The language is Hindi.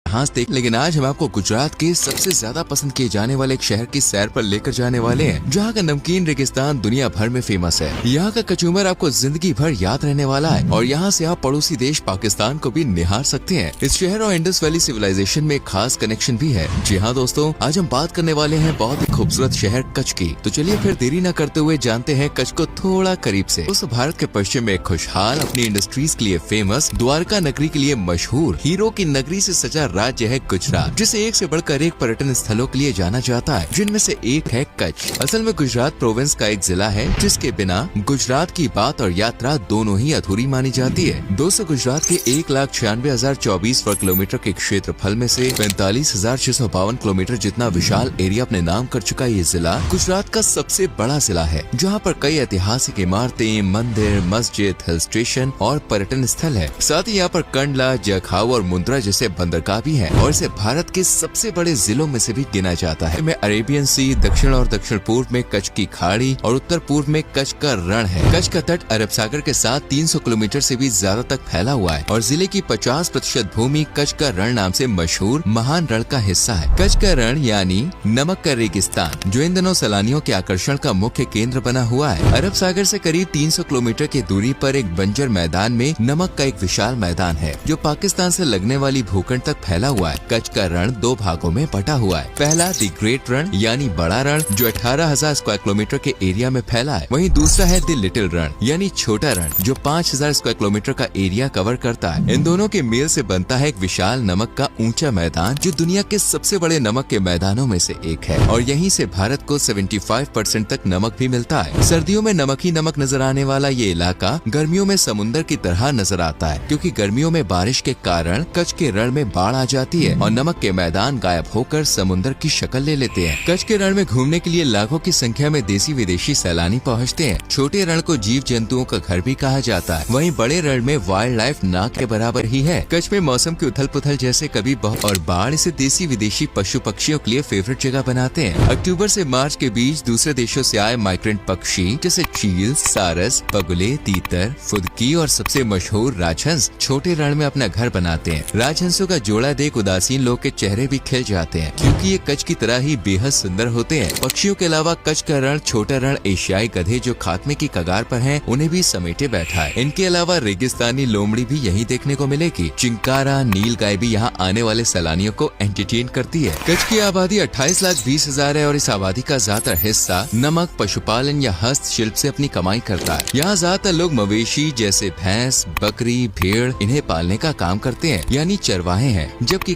हाँ देख, लेकिन आज हम आपको गुजरात के सबसे ज्यादा पसंद किए जाने वाले एक शहर की सैर पर लेकर जाने वाले हैं, जहाँ का नमकीन रेगिस्तान दुनिया भर में फेमस है। यहाँ का कचूमर आपको जिंदगी भर याद रहने वाला है और यहाँ से आप पड़ोसी देश पाकिस्तान को भी निहार सकते हैं। इस शहर और इंडस वैली सिविलाइजेशन में एक खास कनेक्शन भी है। जी हाँ दोस्तों, आज हम बात करने वाले हैं बहुत ही खूबसूरत शहर कच्छ की। तो चलिए फिर देरी न करते हुए जानते हैं कच्छ को थोड़ा करीब से। उस भारत के पश्चिम में खुशहाल, अपनी इंडस्ट्रीज के लिए फेमस, द्वारका नगरी के लिए मशहूर, हीरो की नगरी से सजा राज्य है गुजरात, जिसे एक से बढ़कर एक पर्यटन स्थलों के लिए जाना जाता है, जिनमें से एक है कच्छ। असल में गुजरात प्रोविंस का एक जिला है, जिसके बिना गुजरात की बात और यात्रा दोनों ही अधूरी मानी जाती है। दोस्तों, गुजरात के 1,96,024 वर्ग किलोमीटर के क्षेत्रफल में से 45,652 किलोमीटर जितना विशाल एरिया अपने नाम कर चुका ये जिला गुजरात का सबसे बड़ा जिला है, जहाँ पर कई ऐतिहासिक इमारतें, मंदिर, मस्जिद, हिल स्टेशन और पर्यटन स्थल है। साथ ही यहाँ पर कंडला, जखाऊ और मुंद्रा जैसे बंदरगाह भी है और इसे भारत के सबसे बड़े जिलों में से भी गिना जाता है। में अरेबियन सी, दक्षिण और दक्षिण पूर्व में कच्छ की खाड़ी और उत्तर पूर्व में कच्छ का रण है। कच्छ का तट अरब सागर के साथ 300 किलोमीटर से भी ज्यादा तक फैला हुआ है और जिले की 50% भूमि कच्छ का रण नाम से मशहूर महान रण का हिस्सा है। कच्छ का रण यानी नमक का रेगिस्तान, जो इन दिनों सैलानियों के आकर्षण का मुख्य केंद्र बना हुआ है। अरब सागर से करीब 300 किलोमीटर की दूरी पर एक बंजर मैदान में नमक का एक विशाल मैदान है, जो पाकिस्तान से लगने वाली भूखंड तक फैला हुआ है। कच्छ का रण 2 भागों में बटा हुआ है। पहला दी ग्रेट रण यानी बड़ा रण, जो 18,000 स्क्वायर किलोमीटर के एरिया में फैला है। वहीं दूसरा है दी लिटिल रण यानी छोटा रण, जो 5,000 स्क्वायर किलोमीटर का एरिया कवर करता है। इन दोनों के मेल से बनता है एक विशाल नमक का ऊंचा मैदान, जो दुनिया के सबसे बड़े नमक के मैदानों में से एक है और यहीं से भारत को 75% तक नमक भी मिलता है। सर्दियों में नमक ही नमक नजर आने वाला ये इलाका गर्मियों में समुन्दर की तरह नजर आता है, क्योंकि गर्मियों में बारिश के कारण कच्छ के रण में बाढ़ आ जाती है और नमक के मैदान गायब होकर समुन्दर की शक्ल ले लेते हैं। कच्छ के रण में घूमने के लिए लाखों की संख्या में देसी विदेशी सैलानी पहुँचते हैं। छोटे रण को जीव जंतुओं का घर भी कहा जाता है, वहीं बड़े रण में वाइल्ड लाइफ ना के बराबर ही है। कच्छ में मौसम की उथल पुथल जैसे कभी और बाढ़ इसे देसी विदेशी पशु पक्षियों के लिए फेवरेट जगह बनाते हैं। अक्टूबर से मार्च के बीच दूसरे देशों से आए माइग्रेंट पक्षी जैसे चील, सारस, बगुले, तीतर, फुदकी और सबसे मशहूर राजहंस छोटे रण में अपना घर बनाते हैं। राजहंसों का जोड़ा देख उदासीन लोग के चेहरे भी खिल जाते हैं, क्योंकि ये कच्छ की तरह ही बेहद सुंदर होते हैं। पक्षियों के अलावा कच्छ का रण छोटा रण एशियाई गधे जो खात्मे की कगार पर हैं, उन्हें भी समेटे बैठा है। इनके अलावा रेगिस्तानी लोमड़ी भी यहीं देखने को मिलेगी। चिंकारा, नील गाय भी यहाँ आने वाले सैलानियों को एंटरटेन करती है। कच्छ की आबादी 28,20,000 है और इस आबादी का ज्यादातर हिस्सा नमक, पशुपालन या हस्तशिल्प से अपनी कमाई करता है। यहाँ ज्यादातर लोग मवेशी जैसे भैंस, बकरी, भेड़ इन्हें पालने का काम करते हैं, यानी चरवाहे हैं, जबकि